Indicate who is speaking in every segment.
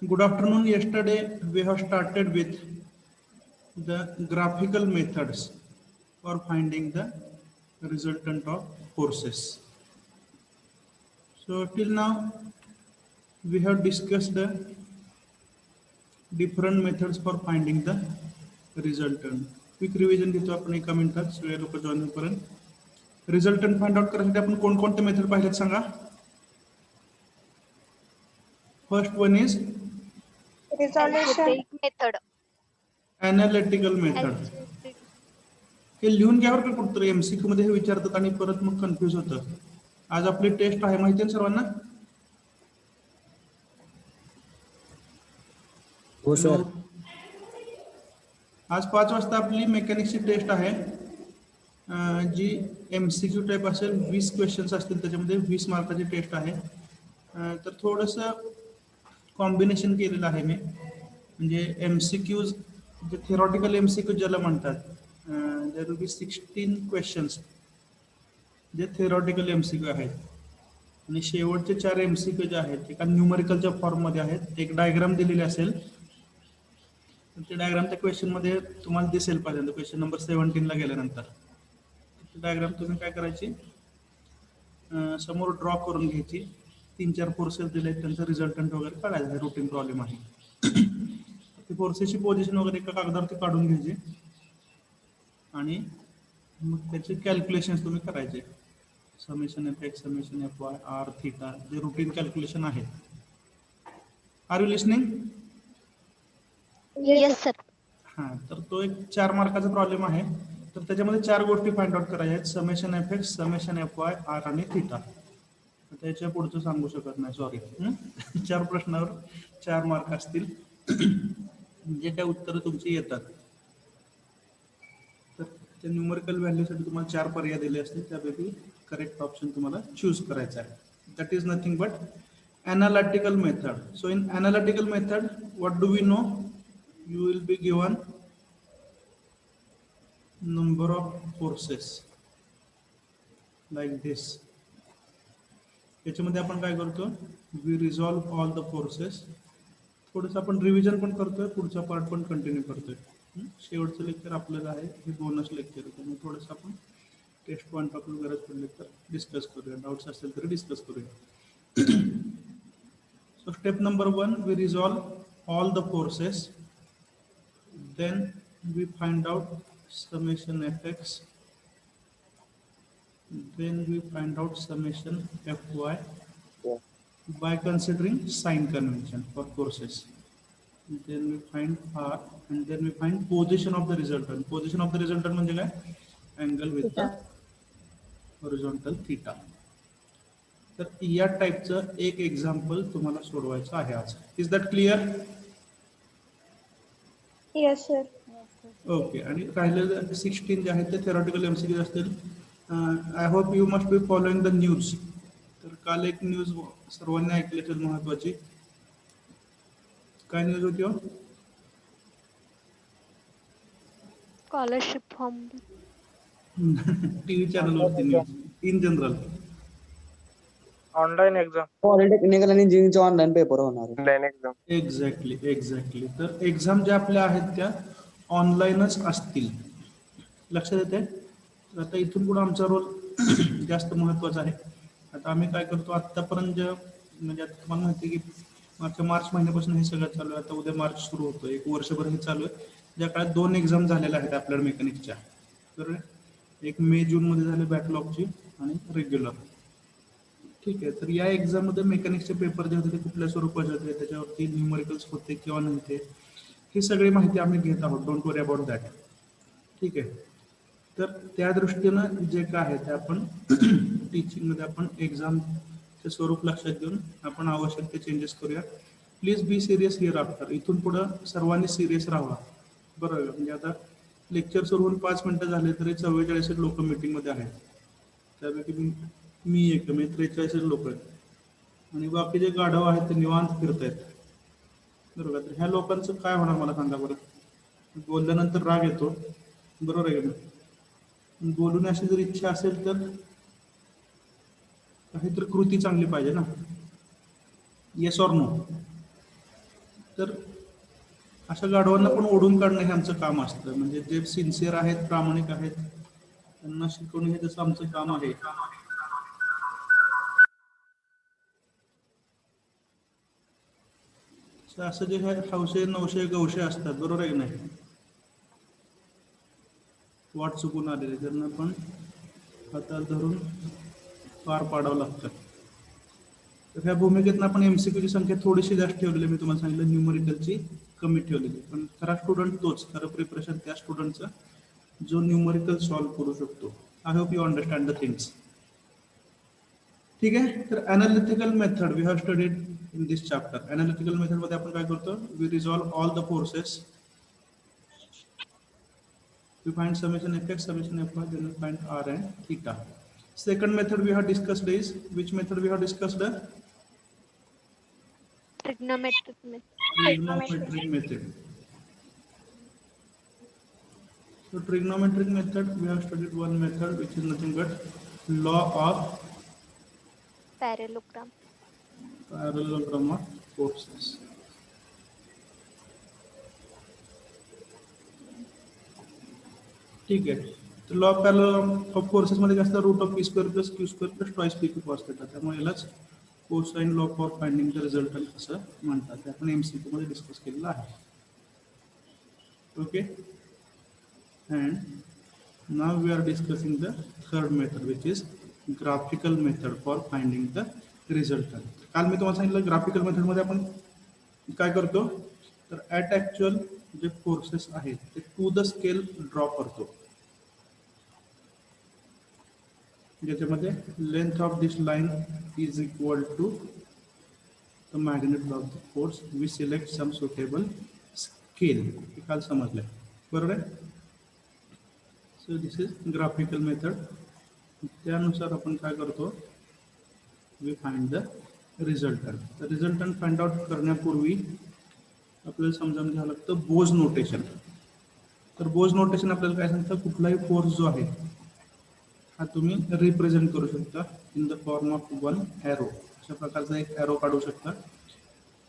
Speaker 1: Good afternoon. Yesterday we have started with the graphical methods for finding the resultant of forces. So till now we have discussed the different methods for finding the resultant. Quick revision घेतो आपण एका मिनिटात सगळे लोक join होईपर्यंत. Resultant find out करण्यासाठी आपण कोणकोणते मेथड पाहिलेत सांगा. First one is
Speaker 2: Resolution.
Speaker 3: Algebraic method.
Speaker 1: Analytical method.
Speaker 3: Algebraic.
Speaker 1: हे लिहून घ्यावर का कुठं एमसीक्यू मध्ये हे विचारतात आणि परत मग कन्फ्युज होतं. आज आपली टेस्ट आहे माहिती आहे सर्वांना.
Speaker 4: हो सर.
Speaker 1: आज 5 वाजता आपली मेकॅनिक्सची टेस्ट आहे जी एमसीक्यू टाईप असेल. 20 क्वेश्चन्स असतील त्याच्यामध्ये 20 मार्काची टेस्ट आहे. तर थोडंसं कॉम्बिनेशन केलेलं आहे मी, म्हणजे एमसीक्यूज जे थेरॉटिकल एमसीक्यू ज्याला म्हणतात. देयर विल बी 16 क्वेश्चन्स जे थेरॉटिकल एमसीक्यू आहेत आणि शेवटचे 4 एमसीक्यू जे आहेत एका न्यूमरिकलच्या फॉर्ममध्ये आहेत. एक डायग्राम दिलेली असेल, ते डायग्राम त्या क्वेश्चन मध्ये तुम्हाला दिसेल पाहिजे. क्वेश्चन नंबर 17 ला गेल्यानंतर डायग्राम तुम्ही काय करायची, समोर ड्रॉ करून घ्यायची. 3-4 फोर्सेस दिले आहेत, त्यांचं रिझल्टंट वगैरे काढायचं. रुटीन प्रॉब्लेम आहे. ती फोर्सेसची पोझिशन वगैरे एका कागदावरती काढून घ्यायची आणि मग त्याचे कॅल्क्युलेशन तुम्ही करायचे. Summation F X, summation F Y, R theta, जे रुटीन कॅल्क्युलेशन आहे. Are you listening?
Speaker 3: Yes, sir.
Speaker 1: हां, तर तो एक 4 मार्काचा प्रॉब्लेम आहे. तर त्याच्यामध्ये 4 गोष्टी फाइंड आउट करायच्या आहेत. Summation F X, summation F Y, R आणि थीटा. त्याच्या पुढचं सांगू शकत नाही, सॉरी. 4 प्रश्नावर 4 मार्क असतील, जे काय उत्तरं तुमची येतात. तर त्या न्यूमरिकल व्हॅल्यूसाठी तुम्हाला 4 पर्याय दिले असतील, त्यापैकी करेक्ट ऑप्शन तुम्हाला चूज करायचा आहे. That is nothing but analytical method. So in analytical method, what do we know? You will be given number of forces like this. याच्यामध्ये आपण काय करतो, we resolve all the forces. थोडंसं आपण revision पण करतोय, पुढचा पार्ट पण कंटिन्यू करतोय. शेवटचं लेक्चर आपल्याला आहे, हे बोनस लेक्चर आहे. त्यामुळे थोडंसं आपण टेस्ट पॉईंट ऑफ व्ह्यू गरज पडली तर डिस्कस करूया. डाऊट्स असतील तरी डिस्कस करूया. So step number 1, we resolve all the forces. Then we find out summation fx. Then we find out summation fy by considering sign convention for forces. Then we find r and then we find position of the resultant. Position of the resultant म्हणजे काय? Angle with the horizontal theta. तर या टाईपचं एक example तुम्हाला सोडवायचं आहे आज. Is that clear?
Speaker 2: Yes, sir.
Speaker 1: Okay. आणि राहिलेलं 16 जे आहेत ते थेरॉटिकल एमसीक्यू असतील. I hope you must be following the news. तर काल एक न्यूज सर्वांनी ऐकली असेल महत्वाची. काय न्यूज होती हो?
Speaker 3: Scholarship form.
Speaker 1: टीव्ही चॅनलवरती news in general.
Speaker 5: Online exam.
Speaker 4: Polytechnical आणि इंजिनिअरिंगचे ऑनलाईन पेपर होणार आहे.
Speaker 5: Online exam.
Speaker 1: एक्झॅक्टली. तर एक्झाम ज्या आपल्या आहेत त्या ऑनलाईनच असतील. लक्षात येते? तर आता इथून पुढे आमचा रोल जास्त महत्त्वाचा आहे. आता आम्ही काय करतो, आत्तापर्यंत म्हणजे आता तुम्हाला माहिती आहे की मार्च महिन्यापासून हे सगळं चालू आहे. आता उद्या मार्च सुरू होतं, एक वर्षभर हे चालू आहे. ज्या काळात 2 एक्झाम झालेल्या आहेत आपल्या मेकॅनिक्सच्या. तर एक मे जूनमध्ये झाले बॅकलॉगची आणि रेग्युलर. ठीक आहे. तर या एक्झाममध्ये मेकॅनिक्सचे पेपर जे होते ते कुठल्या स्वरूपाचे होते, त्याच्यावरती न्यूमरिकल्स होते किंवा नव्हते, ही सगळी माहिती आम्ही घेत आहोत. Don't worry about that. ठीक आहे. तर त्या दृष्टीनं जे काय आहे ते आपण टीचिंगमध्ये आपण एक्झामचे स्वरूप लक्षात घेऊन आपण आवश्यक ते चेंजेस करूया. Please be serious here after. इथून पुढं सर्वांनी सिरियस राहा. बरोबर. म्हणजे आता लेक्चर सुरू होऊन 5 मिनिटं झाले तरी 44 लोक मीटिंगमध्ये आहेत. त्यापैकी मी एक म्हणजे 43 लोक आहेत आणि बाकीचे गाढव आहेत ते निवांत फिरतायत. बरोबर. तर ह्या लोकांचं काय होणार मला सांगा बरं. बोलल्यानंतर राग येतो, बरोबर आहे का? बोलण्याची जर इच्छा असेल तर काहीतरी कृती चांगली पाहिजे ना. Yes or no? तर अशा गाढवांना पण ओढून काढणं हे आमचं काम असतं. म्हणजे जे सिन्सिअर आहेत, प्रामाणिक आहेत, त्यांना शिकवणं हे जसं आमचं काम आहे. असं जे हौशे नवशे गवशे असतात, बरोबर आहे की नाही, वाट चुकून आलेले, त्यांना पण हातात धरून पार पाडावं लागतं. तर ह्या भूमिकेतनं आपण एमसीक्यूची संख्या थोडीशी जास्त ठेवलेली, मी तुम्हाला सांगितलं न्यूमरिकलची कमी ठेवलेली, पण खरा स्टुडंट तोच, खरं प्रिपरेशन त्या स्टुडंटचं जो न्यूमरिकल सॉल्व्ह करू शकतो. I hope you understand the things. ठीक आहे. तर analytical method we have studied in this chapter. Analytical method मध्ये आपण काय करतो, we resolve all the forces, we find summation fx, summation fy, then we find r and theta. Second method we have discussed is, which method we have discussed?
Speaker 3: Trigonometric method.
Speaker 1: Trigonometric method. So trigonometric method we have studied one method which is nothing but law of
Speaker 3: Parallelogram.
Speaker 1: parallelogram of forces. ठीक आहे. तर law of parallel of forces मध्ये काय असतं, root of P square plus Q square plus twice P Q cos theta. त्यामुळे यालाच cosine law for finding the resultant असं म्हणतात. ते आपण एमसीक्यू मध्ये डिस्कस केलेलं आहे. Okay. And now we are discussing the third method which is graphical method for finding the resultant. काल मी तुम्हाला सांगितलं ग्राफिकल मेथडमध्ये आपण काय करतो, तर ॲट ॲक्च्युअल जे फोर्सेस आहेत ते टू द स्केल ड्रॉ करतो, ज्याच्यामध्ये length of this line is equal to the magnitude of the force. We select some suitable scale. हे काल समजलंय, बरोबर आहे. So this is graphical method. त्यानुसार आपण काय करतो, वी फाइंड द रिझल्टंट. तर रिझल्टंट फाइंड आउट करण्यापूर्वी आपल्याला समजावून घ्यावं लागतं बोज नोटेशन. तर बोज नोटेशन आपल्याला काय सांगतं, कुठलाही फोर्स जो आहे हा तुम्ही रिप्रेझेंट करू शकता in the form of one arrow. अशा प्रकारचा एक ॲरो काढू शकता.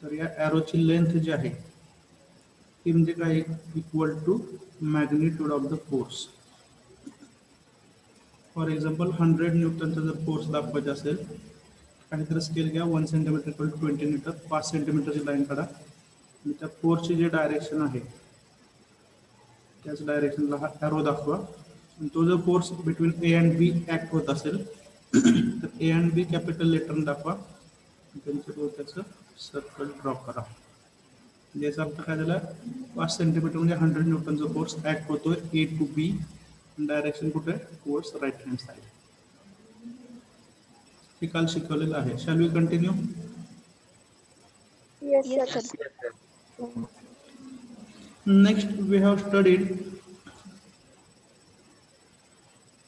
Speaker 1: तर या ॲरोची लेंथ जी आहे ती म्हणजे काय, equal to magnitude of the force. For example 100 न्यूटनचा जर फोर्स दाखवायचा असेल, काहीतरी स्केल घ्या, 1 सेंटीमीटर इक्वल टू 20 मीटर, 5 सेंटीमीटरची लाईन काढा आणि त्या फोर्सची जे डायरेक्शन आहे त्याच डायरेक्शनला हा ॲरो दाखवा. तो जर force between A and B act होत असेल तर ए अँड बी कॅपिटल लेटरने दाखवा, त्यांच्यावर त्याचं सर्कल ड्रॉ करा. याचा अर्थ काय झाला, 5 सेंटीमीटर म्हणजे 100 न्यूटनचा फोर्स ऍक्ट होतोय ए टू बी, डायरेक्शन कुठे, टुवर्ड्स राईट हँड साइड. हे काल शिकवलेलं आहे. Shall we continue?
Speaker 2: Yes,
Speaker 3: Yes,
Speaker 2: sir.
Speaker 3: sir.
Speaker 1: Next we have studied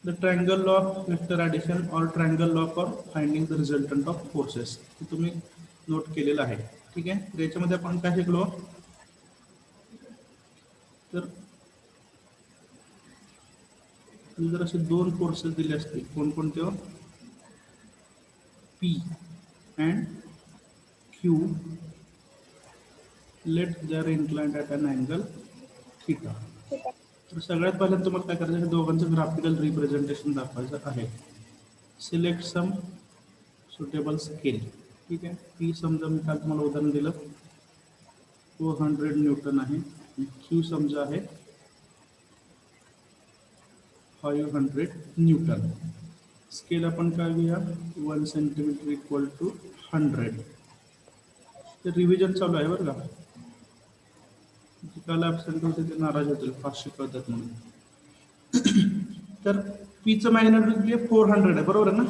Speaker 1: the triangle law of vector addition or triangle law for finding the resultant of forces. हे तुम्ही note केलेलं आहे. ठीक आहे. तर याच्यामध्ये आपण काय शिकलो, तर जर असे दोन फोर्सेस दिले असतील, कोणकोणते, P and Q, let they are inclined at an angle theta. तर सगळ्यात पहिल्यांदा तुम्हाला काय करायचं आहे, दोघांचं ग्राफिकल रिप्रेझेंटेशन दाखवायचं आहे. Select some suitable scale. ठीक आहे. पी समजा मी काल तुम्हाला उदाहरण दिलं 400 न्यूटन आहे, क्यू समजा आहे 500 न्यूटन. स्केल आपण काय घेऊया, 1 सेंटीमीटर इक्वल टू 100. तर रिव्हिजन चालू आहे बरं का. काल ॲब्सेंट होते ते नाराज होतील, फास्ट शिकवतात म्हणून. तर पीचं मॅग्नेट्यूड 400 आहे, बरोबर आहे ना.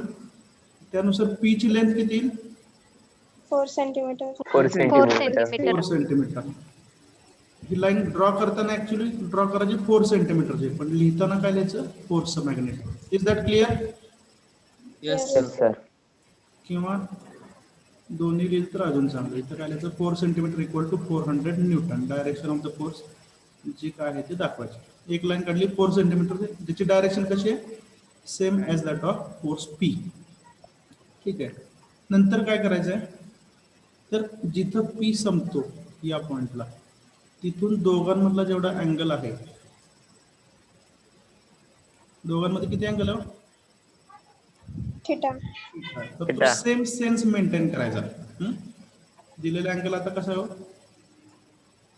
Speaker 1: त्यानुसार पी ची लेंथ किती येईल,
Speaker 2: 4 centimeter.
Speaker 3: 4 centimeter.
Speaker 1: 4 सेंटीमीटर. ही लाईन ड्रॉ करताना ऍक्च्युली ड्रॉ करायची 4 सेंटीमीटरची, पण लिहिताना काय लिहायचं, फोर्सचं magnitude. Is that clear?
Speaker 2: Yes,
Speaker 3: Yes, sir.
Speaker 1: किंवा दोन्ही लिहिलं तर अजून चांगलं. इथं काय लिहायचं, 4 centimetre equal to 400 newton. Direction of the force जी काय आहे ते दाखवायची. एक लाईन काढली 4 सेंटीमीटर, ज्याची डायरेक्शन कशी आहे, same as that of force P. ठीक आहे. नंतर काय करायचं आहे, तर जिथं पी संपतो या पॉइंटला, तिथून दोघांमधला जेवढा अँगल आहे, दोघांमध्ये किती अँगल आहे?
Speaker 2: थिटा.
Speaker 1: तर तो
Speaker 5: थिटा.
Speaker 1: सेम सेन्स मेंटेन करायचा. दिलेला अँगल आता कसा हो,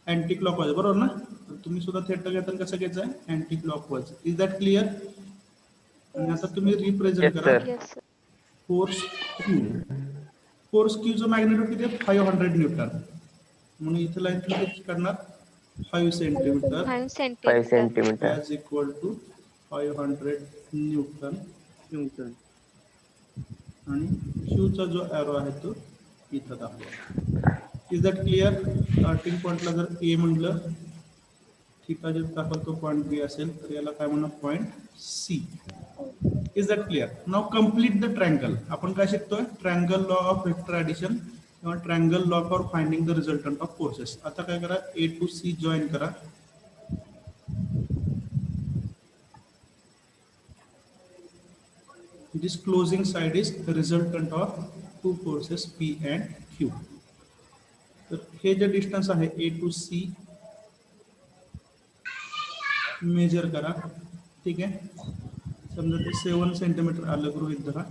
Speaker 1: अँटी क्लॉकवाईज, बरोबर ना? तर तुम्ही सुद्धा थिटा घेताना कसं घ्यायचं आहे, anti clockwise. Is that clear? आणि आता तुम्ही रिप्रेझेंट
Speaker 5: Yes,
Speaker 1: करा
Speaker 5: sir.
Speaker 3: Yes sir.
Speaker 1: Force Q. Force क्यूचं मॅग्नेट्यूड किती आहे? 500 न्यूटन. म्हणून इथे लाईन किती करणार? 5 centimetre
Speaker 3: 5
Speaker 5: 5
Speaker 3: centimetre.
Speaker 5: Centimetre.
Speaker 1: as equal to 500 Newton. आणि क्यूचा जो एरो आहे तो इथं दाखवा. Is that clear? स्टार्टिंग पॉइंटला जर ए म्हणलं, थिटा जर दाखवतो तो पॉइंट बी असेल, तर याला काय म्हणणार? Point C. Is that clear? Now complete the triangle. आपण काय शिकतोय? Triangle law of vector addition किंवा triangle law for finding the resultant of forces. आता काय करा, ए टू सी जॉईन करा. This closing side is the resultant of two forces P and Q. तर हे जे डिस्टन्स आहे ए टू सी मेजर करा. ठीक आहे, समजा ते 7 सेंटीमीटर आलं गृहीत धरा.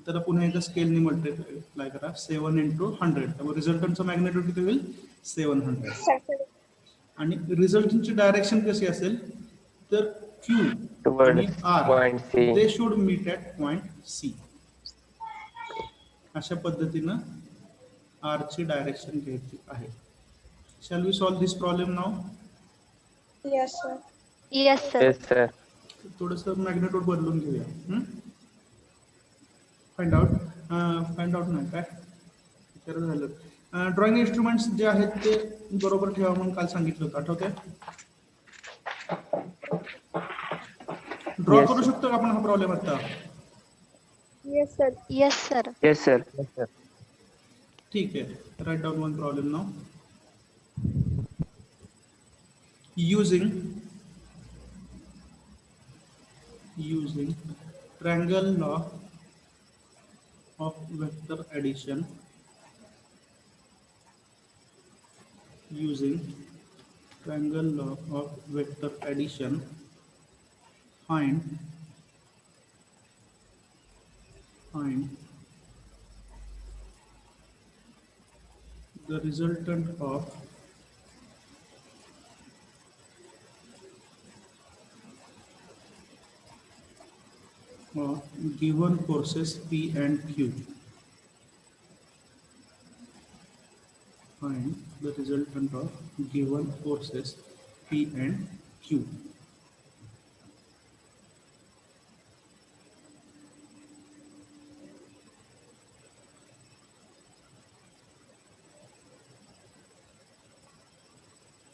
Speaker 1: तर पुन्हा एकदा स्केलने मल्टिप्लाय करा, 7 into 100. त्यामुळे रिझल्टंटचं मॅग्नेट्यूड किती होईल? 700. आणि रिझल्टंटची डायरेक्शन कशी असेल? तर Q आणि
Speaker 5: Towards
Speaker 1: R
Speaker 5: point C.
Speaker 1: they should meet at point C. अशा पद्धतीनं R ची डायरेक्शन घ्यायची आहे. Shall we solve this problem now?
Speaker 2: Yes, sir.
Speaker 3: Yes sir.
Speaker 5: Yes, sir.
Speaker 1: थोडंसं मॅग्नेट्यूड बदलून घेऊया. फाइंड आउट नाही काय विचार झालं. ड्रॉइंग इन्स्ट्रुमेंट्स जे आहेत ते बरोबर ठेवा म्हणून काल सांगितलं होतं, आठवतंय? ड्रॉ
Speaker 5: Yes,
Speaker 1: करू
Speaker 5: sir.
Speaker 1: शकतो का आपण हा प्रॉब्लेम आता?
Speaker 2: Yes, sir.
Speaker 3: Yes sir.
Speaker 5: Yes, sir.
Speaker 1: ठीक आहे, right down one problem now. using triangle law of vector addition, using triangle law of vector addition, find the resultant of given forces P and Q. Find the resultant of given forces P and Q.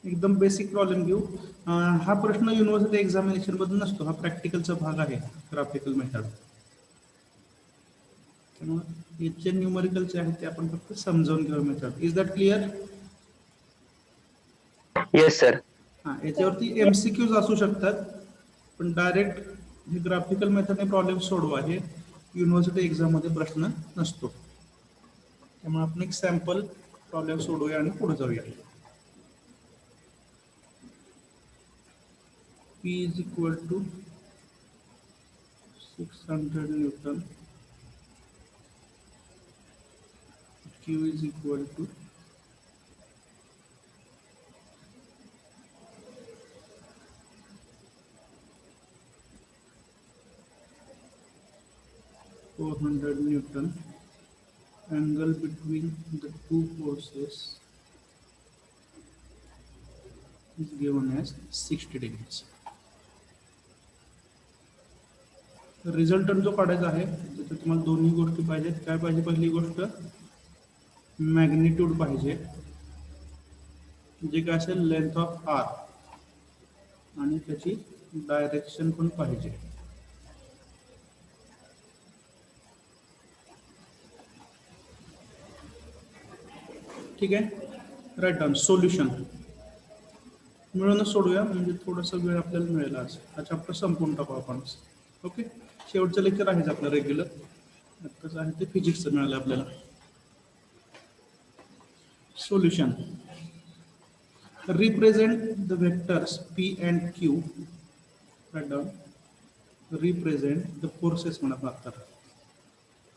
Speaker 1: एकदम basic problem घेऊ. हा प्रश्न university examination मधून नसतो, हा प्रॅक्टिकलचा भाग आहे, graphical method. त्यामुळे याचे न्यूमरिकलचे आहेत ते आपण फक्त समजावून घेऊ method. Is that clear?
Speaker 5: Yes, sir.
Speaker 1: हा, याच्यावरती एमसीक्यूज असू शकतात, पण डायरेक्ट हे ग्राफिकल मेथडने प्रॉब्लेम सोडवा हे युनिव्हर्सिटी एक्झाम मध्ये प्रश्न नसतो. त्यामुळे आपण एक सॅम्पल प्रॉब्लेम सोडवूया आणि पुढे जाऊया. P is equal to 600 Newton. Q is equal to 400 Newton. Angle between the two forces is given as 60 degrees. Resultant जो काढायचा आहे त्याच्यात तुम्हाला दोन्ही गोष्टी पाहिजेत. काय पाहिजे? पहिली गोष्ट मॅग्निट्यूड पाहिजे, जे काय असेल लेंथ ऑफ आर, आणि त्याची डायरेक्शन पण पाहिजे. ठीक आहे, राईट डाऊन. सोल्युशन मिळूनच सोडूया, म्हणजे थोडासा वेळ आपल्याला मिळेल. आज हा चॅप्टर संपवून टाकू आपण. ओके, शेवटचं लेक्चर आहेच आपलं रेग्युलर. आत्ताच आहे ते फिजिक्सचं मिळालं आपल्याला. Solution. represent the vectors P and Q. Write down. Represent the forces म्हणा लागतात.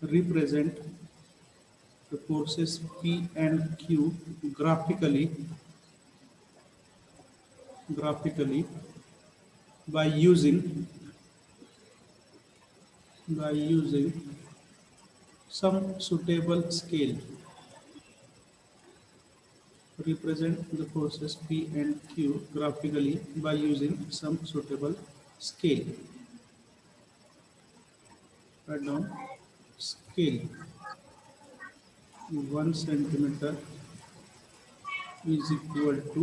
Speaker 1: Represent the forces P and Q graphically by using some suitable scale. Represent the forces P and Q graphically by using some suitable scale. Write down. Scale 1 centimeter is equal to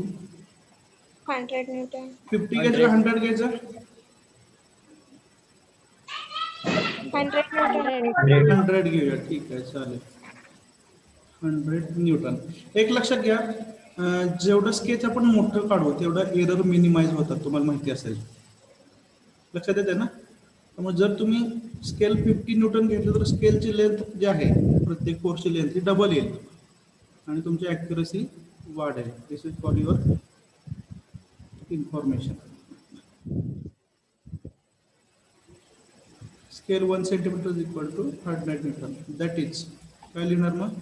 Speaker 2: 100 Newton.
Speaker 1: 50 घ्यायचं का 100 घ्यायचं?
Speaker 2: 100 Newton.
Speaker 3: 100.
Speaker 1: 100 घेऊया, ठीक आहे, चालेल. 100 Newton. एक लक्षात घ्या, जेवढं स्केच आपण मोठं काढू तेवढं एरर मिनिमाइज होतात, तुम्हाला माहिती असेल. लक्षात येते ना? त्यामुळे जर तुम्ही स्केल 50 न्यूटन घेतलं तर स्केलची लेंथ जी आहे प्रत्येक फोर्सची लेंथ ही डबल येईल आणि तुमची ॲक्युरसी वाढेल. This is for your information. Scale 1 centimetre is equal to 100 newton. That is काय लिहिणार मग?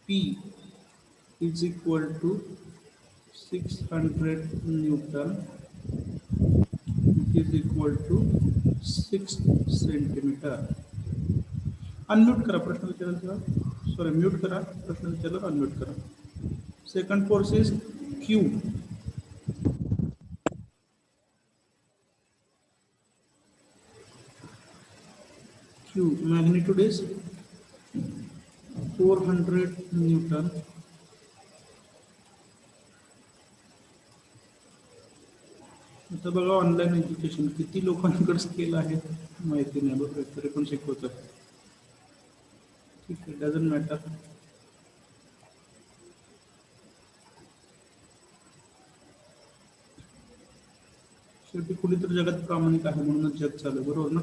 Speaker 1: P is equal to 600 Newton, which is equal to 6 centimeter. Unmute करा, प्रश्न विचाराल तेव्हा. Sorry, mute करा, प्रश्न विचारला unmute करा. Second force is Q. Q magnitude is 400 Newton. आता बघा ऑनलाईन एज्युकेशन किती लोकांकडे स्केल आहे माहिती नाही, बघ तरी पण शिकवतो. ठीक आहे, डझंट मॅटर. शेवटी कुणीतरी जगात प्रामाणिक आहे म्हणूनच जग चालू, बरोबर ना?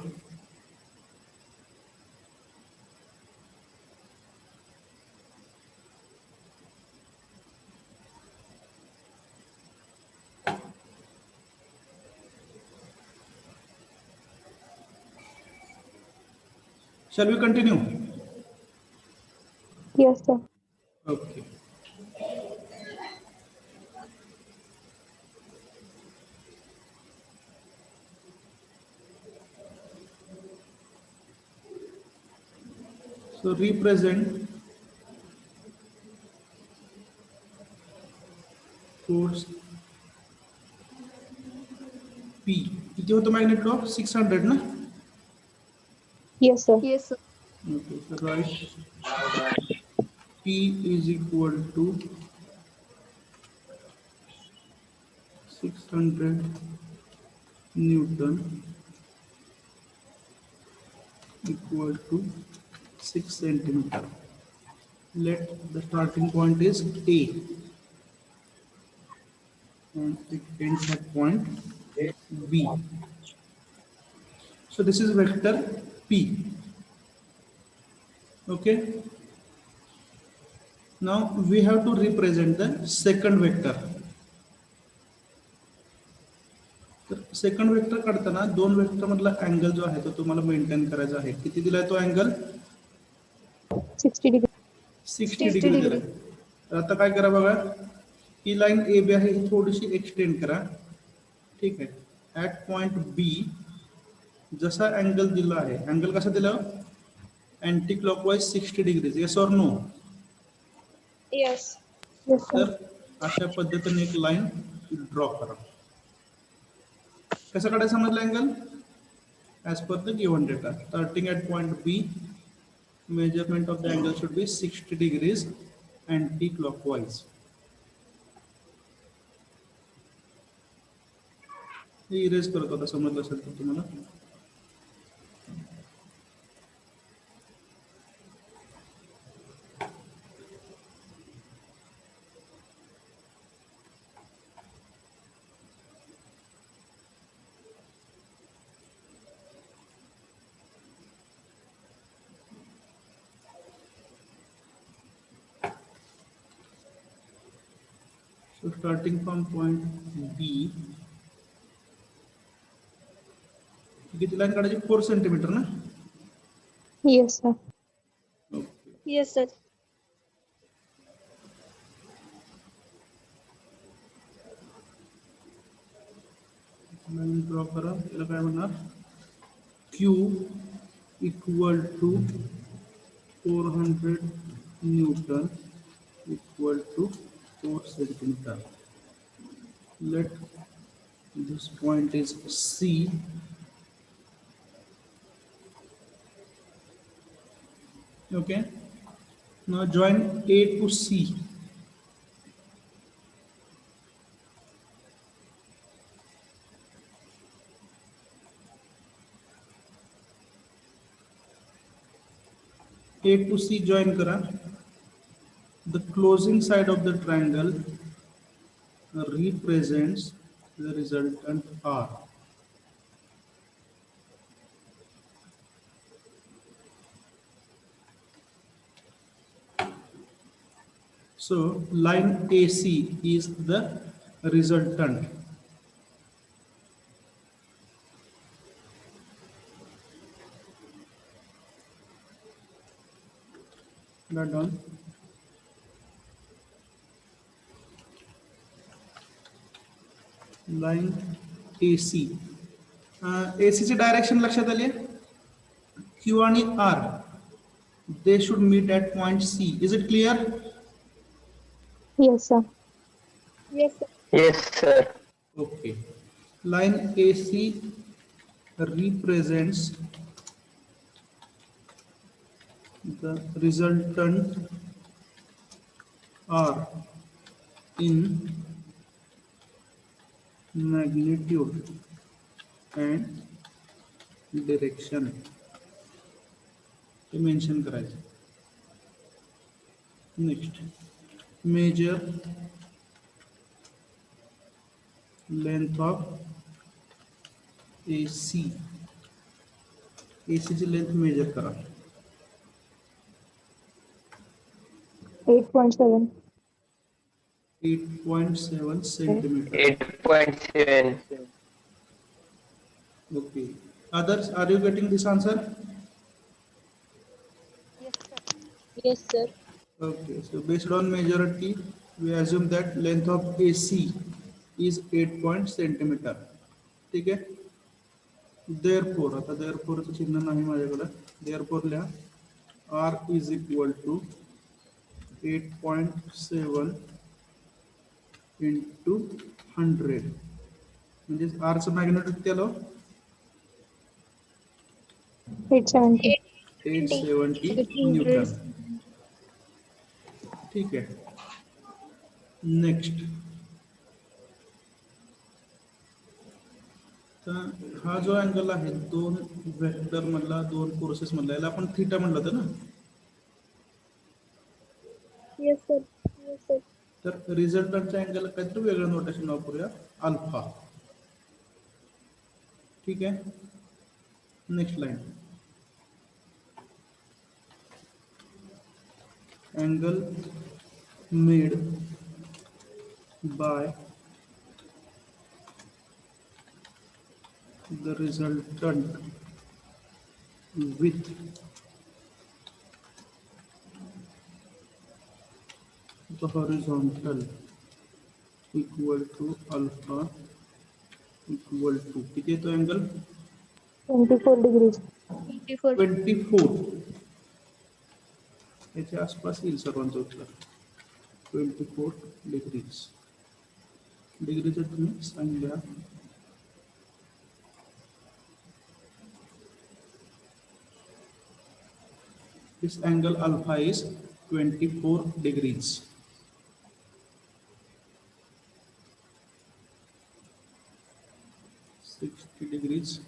Speaker 1: Shall we continue?
Speaker 2: Yes, sir.
Speaker 1: Okay. So represent force P. किती होतं magnitude of 600 ना?
Speaker 2: Yes, sir.
Speaker 3: Yes, sir.
Speaker 1: Okay, so write P is equal to 600 Newton equal to 6 centimeter. Let the starting point is A and it ends at point B. So this is vector P. Okay. Now we have to represent the second vector. तर second vector काढताना दोन vector मधला angle जो आहे तो तुम्हाला maintain करायचा आहे. किती दिलाय तो अँगल?
Speaker 2: 60 degree.
Speaker 1: 60 डिग्री दिलाय. तर आता काय करा बघा, ही लाईन ए बी आहे ही थोडीशी एक्सटेंड करा. ठीक आहे. ऍट पॉइंट बी जसा अँगल दिला आहे, अँगल कसा दिला? Anti clockwise 60 degrees. Yes or no?
Speaker 2: Yes. Yes, sir.
Speaker 1: तर अशा पद्धतीने एक लाईन ड्रॉ करा. कसं काढायचं समजलं angle? As per the given data. Starting at point B, measurement of the angle should be 60 degrees anti clockwise. हे इरेज करतो आता, समजलं असेल तर तुम्हाला. So So starting from point B, किती लाईन काढायची 4 सेंटीमीटर ना.
Speaker 2: Yes, sir.
Speaker 1: Okay.
Speaker 2: Yes, sir.
Speaker 1: Line draw करा. याला काय म्हणणार, Q equal to 400 newton equal to 4 centimetre. Let this point is C. Okay. Now join A to C. A to C join करा. The closing side of the triangle represents the resultant R. So line AC is the resultant. Not done. Line AC. AC ची direction लक्षात आली आहे. Q आणि R, they should meet at point C. Is it clear?
Speaker 2: Yes, sir. Yes, sir.
Speaker 5: Yes, sir.
Speaker 1: Okay. Line AC represents the resultant R in magnitude and direction. ते mention करायचं. Next, major length of AC. AC ची length major करा.
Speaker 2: 8.7.
Speaker 1: 8.7 centimetre.
Speaker 5: 8.7.
Speaker 1: Okay. Others, are you getting this answer?
Speaker 2: Yes, sir.
Speaker 1: Okay. So based on majority, we assume that length of AC is 8 centimeter. ठीक आहे. Therefore, आता therefore चं चिन्ह नाही माझ्याकडे. Therefore लिहा R is equal to 8.7 into 100. म्हणजे R चं मॅग्नेट्यूड किती आलं?
Speaker 2: 870.
Speaker 1: 870 न्यूटन. ठीक आहे. नेक्स्ट, तर हा जो अँगल आहे दोन वेक्टर मधला, दोन फोर्सेस मधला, याला आपण थीटा म्हणलं होतं ना.
Speaker 2: Yes, sir. Yes, sir.
Speaker 1: तर रिझल्टंटच्या अँगल काहीतरी वेगळं नोटेशन वापरूया, अल्फा. ठीक आहे. Next line, angle made by the resultant with the horizontal equal to alpha equal to किती येतो अँगल?
Speaker 2: 24 degrees.
Speaker 1: 24. याच्या आसपास येईल सर्वांचं उत्तर. 24 डिग्रीज. डिग्रीचं तुम्ही सांगा. This angle alpha is 24 degrees. degrees.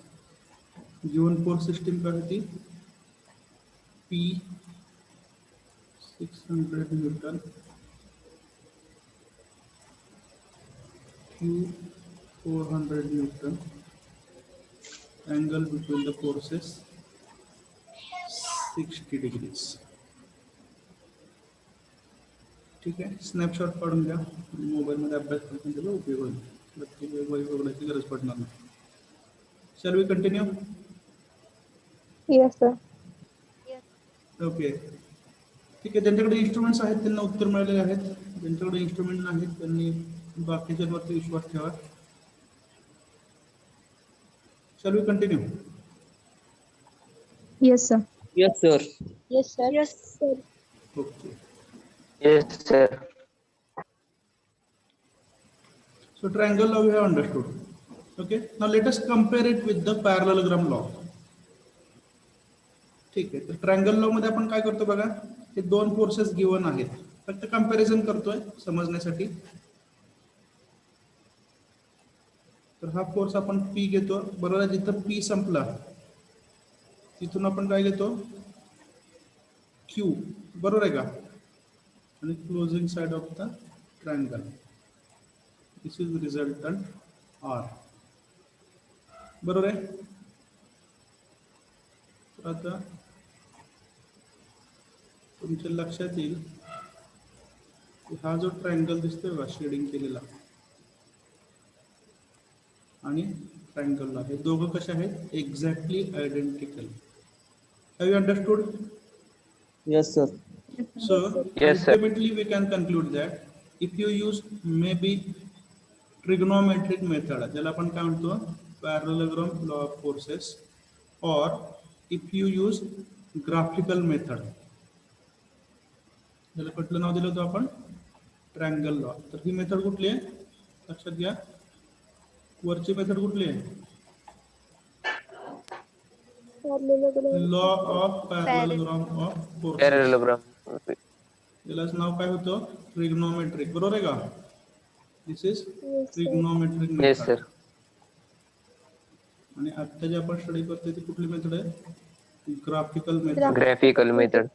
Speaker 1: Given force system का होती P 600 Newton, Q 400 Newton. Angle between the forces 60 degrees. ठीक आहे, स्नॅपशॉट काढून घ्या. मोबाईलमध्ये अभ्यास करताना त्याचा उपयोग होईल. प्रत्येक वेळी वही बघण्याची गरज पडणार नाही. Shall we continue?
Speaker 2: Yes, sir.
Speaker 1: Okay, ठीक आहे. ज्यांच्याकडे इन्स्ट्रुमेंट्स आहेत त्यांना उत्तर मिळालेले आहेत. ज्यांच्याकडे इन्स्ट्रुमेंट नाहीत त्यांनी बाकीच्यांवरती विश्वास ठेवा. Shall we continue?
Speaker 2: Yes, sir.
Speaker 4: Yes sir.
Speaker 2: Yes, sir. Yes, sir.
Speaker 1: Okay.
Speaker 5: Yes, sir.
Speaker 1: So triangle law we have understood. Okay. Now let us compare it with the parallelogram law. ठीक आहे. तर triangle law मध्ये आपण काय करतो बघा, हे दोन फोर्सेस गिवन आहेत. फक्त कंपॅरिझन करतोय समजण्यासाठी. तर हा फोर्स आपण P घेतो, बरोबर आहे. जिथं P संपला तिथून आपण काय घेतो, Q, बरोबर आहे का. आणि closing side of the triangle, this is resultant R, बरोबर आहे. तर आता तुमच्या लक्षात येईल की हा जो ट्रायंगल दिसतोय बघा शेडिंग केलेला आणि ट्रायंगलला, हे दोघं कसे आहेत, exactly identical. Have you understood?
Speaker 4: Yes sir.
Speaker 1: So
Speaker 5: Yes, sir.
Speaker 1: ultimately we can conclude that if you use maybe trigonometric method, ज्याला आपण काय म्हणतो, parallelogram law of forces, or if you use graphical method, ज्याला कुठलं नाव दिलं होतं आपण, triangle law. तर ही मेथड कुठली आहे लक्षात घ्या. वरची मेथड कुठली आहे, law of parallelogram of forces.
Speaker 5: Parallelogram.
Speaker 1: यालाच नाव काय होतं, ट्रिग्नोमेट्रिक, बरोबर आहे का. This is trigonometric
Speaker 5: Yes,
Speaker 1: method.
Speaker 5: sir.
Speaker 1: आणि आता जे आपण स्टडी करतोय ती कुठली मेथड आहे, ग्राफिकल मेथड.
Speaker 5: Graphical method.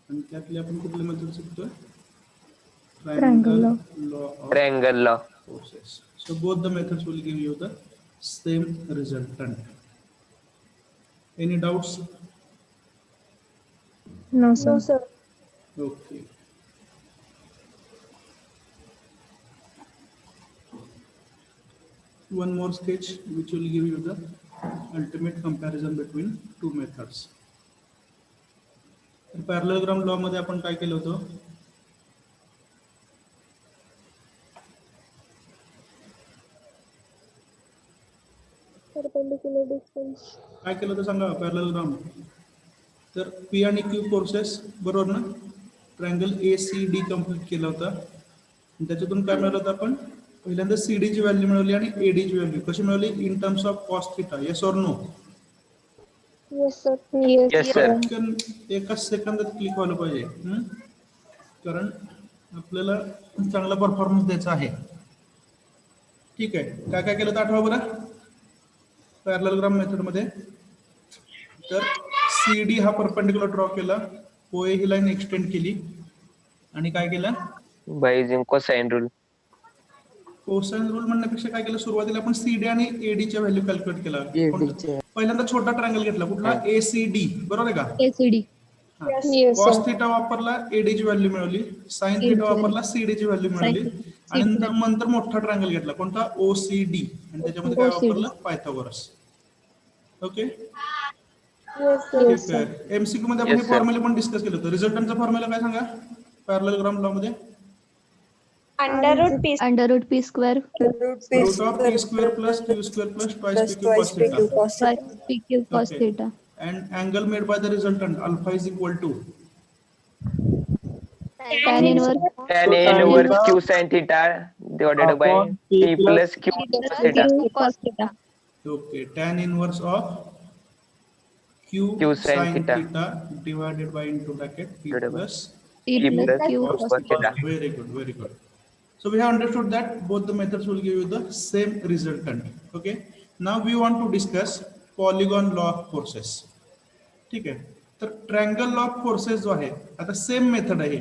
Speaker 1: आणि त्यातली आपण कुठली मेथड शिकतोय,
Speaker 2: Triangle law.
Speaker 1: Law of
Speaker 5: Triangle law.
Speaker 1: forces. So both the methods will give you the same resultant. Any doubts?
Speaker 2: No, sir. No, sir.
Speaker 1: Okay. One more sketch which will give you the ultimate comparison between two methods. Parallelogram law मध्ये आपण काय केलं होतं,
Speaker 2: Perpendicular distance.
Speaker 1: काय केलं होतं सांगा parallelogram. तर P आणि Q फोर्सेस, बरोबर ना. ट्रायंगल ACD कंप्लीट केला होता. आणि त्याच्यातून काय मिळवलं होतं आपण, पहिल्यांदा CD ची व्हॅल्यू मिळवली आणि AD ची व्हॅल्यू कशी मिळवली, in terms of cos theta. Yes or no?
Speaker 2: Yes, sir. Yes,
Speaker 5: Yes, sir.
Speaker 1: पटकन एकाच सेकंदात क्लिक व्हायला पाहिजे. कारण आपल्याला चांगला परफॉर्मन्स द्यायचा आहे. ठीक आहे, काय काय केलं तर आठवा बरं पॅरलेलोग्राम मेथड मध्ये. तर CD हा परपेंडिक्युलर ड्रॉ केला, OA ही लाईन एक्सटेंड केली आणि काय केलं,
Speaker 5: By using cosine rule.
Speaker 1: Cosine rule म्हणण्यापेक्षा काय केलं, सुरुवातीला आपण CD आणि AD च्या व्हॅल्यू कॅल्क्युलेट केला.
Speaker 4: AD च्या.
Speaker 1: पहिल्यांदा छोटा ट्रायंगल घेतला, कुठला, ACD, बरोबर आहे का.
Speaker 2: ACD. Yes,
Speaker 1: cos
Speaker 2: sir.
Speaker 1: Theta वापरला, AD ची व्हॅल्यू मिळवली. साइन थिटा वापरला, CD ची व्हॅल्यू मिळवली. आणि नंतर मोठा ट्रायंगल घेतला, कोणता, OCD, आणि त्याच्यामध्ये काय वापरलं, पायथागोरस. ओके.
Speaker 2: Yes,
Speaker 1: ठीक आहे. MCQ मध्ये आपण
Speaker 5: Yes,
Speaker 1: हे
Speaker 5: sir.
Speaker 1: फॉर्म्युला पण डिस्कस केलं होतं. रिझल्टंटचा फॉर्म्युला काय सांगा पॅरलेलोग्राम लॉ मध्ये,
Speaker 2: Under root P square
Speaker 1: root of P square plus Q square plus twice PQ cos theta.
Speaker 2: plus PQ cos
Speaker 1: Okay.
Speaker 2: theta.
Speaker 1: And angle made by the resultant alpha is equal to,
Speaker 2: Tan inverse
Speaker 5: Tan inverse Q sin theta divided by P plus Q cos theta.
Speaker 2: cos theta.
Speaker 1: okay, tan inverse of Q
Speaker 5: Q sin
Speaker 1: sin
Speaker 5: theta.
Speaker 1: theta divided by into bracket P
Speaker 5: Divided by
Speaker 1: plus
Speaker 2: P
Speaker 5: P
Speaker 2: plus
Speaker 5: plus
Speaker 2: Q
Speaker 5: cos
Speaker 2: cos
Speaker 5: theta.
Speaker 2: theta.
Speaker 1: Very good, very good. So we have understood that both the methods will give you the same resultant. Okay. Now we want to discuss polygon law of forces. ठीक आहे. तर triangle law of forces जो आहे, आता same method आहे.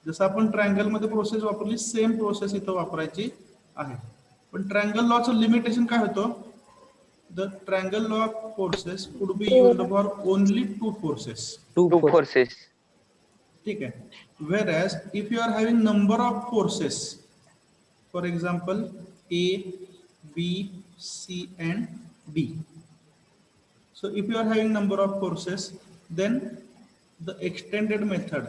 Speaker 1: जसं आपण triangle मध्ये प्रोसेस वापरली, सेम प्रोसेस इथं वापरायची आहे. पण ट्रायंगल लॉचं लिमिटेशन काय होतं, the triangle law of forces could be used for only two forces.
Speaker 5: Two forces.
Speaker 1: ठीक आहे. Whereas if you are having number of forces, for example A, B, C and D. So if you are having number of forces, then the extended method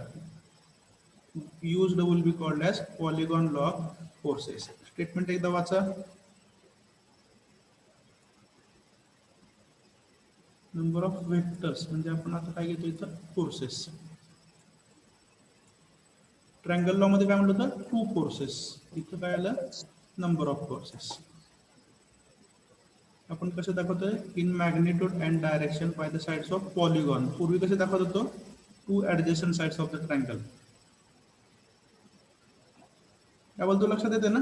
Speaker 1: used will be called as polygon log forces. Statement एकदा वाचा. Number of vectors म्हणजे आपण आता काय घेतो इथं forces. Triangle law मध्ये काय म्हणलं होतं 2 फोर्सेस. इथं काय आलं नंबर ऑफ फोर्सेस. आपण कसं दाखवतोय in magnitude and direction by the sides of polygon. पूर्वी कसे दाखवत होतो 2 adjacent sides of the triangle. काय बोलतो लक्षात येते ना?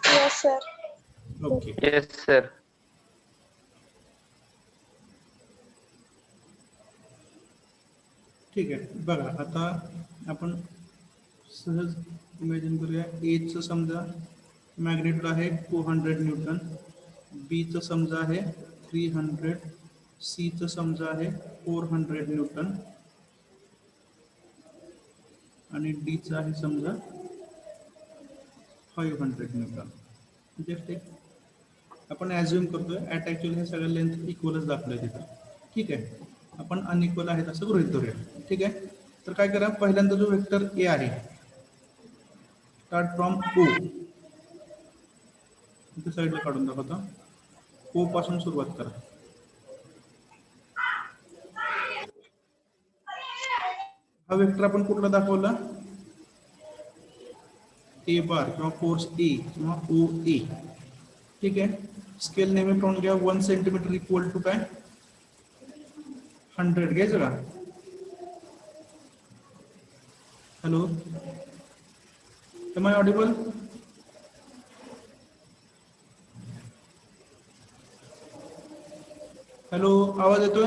Speaker 6: Yes, sir.
Speaker 1: Okay.
Speaker 5: Yes, sir.
Speaker 1: ठीक आहे. बघा आता आपण सहज इमॅजिन करूया. एचं समजा मॅग्नेट्यूड आहे 200 न्यूटन, बीचं समजा आहे 300, सीचं समजा आहे 400 न्यूटन आणि डीचं आहे समजा 500 न्यूटन. जस्ट एक आपण ॲज्युम करतोय ॲट ॲक्च्युअली हे सगळ्या लेंथ इक्वलच दाखवलंय तिथं. ठीक आहे. आपण अनइक्वल आहेत असं गृहीत धरूया. ठीक आहे. तर काय करा, पहिल्यांदा जो वेक्टर ए आहे स्टार्ट फ्रॉम ओ, इथे साईडला काढून दाखवतो. ओ पासून सुरुवात करा. हा वेक्टर आपण कुठला दाखवला ए बार किंवा फोर्स ए किंवा ओ ए. ठीक आहे. स्केल नेहमी पाहून घ्या. 1 सेंटीमीटर इक्वल टू काय 100 घ्यायचं का? Hello, am I audible? Hello, आवाज येतोय?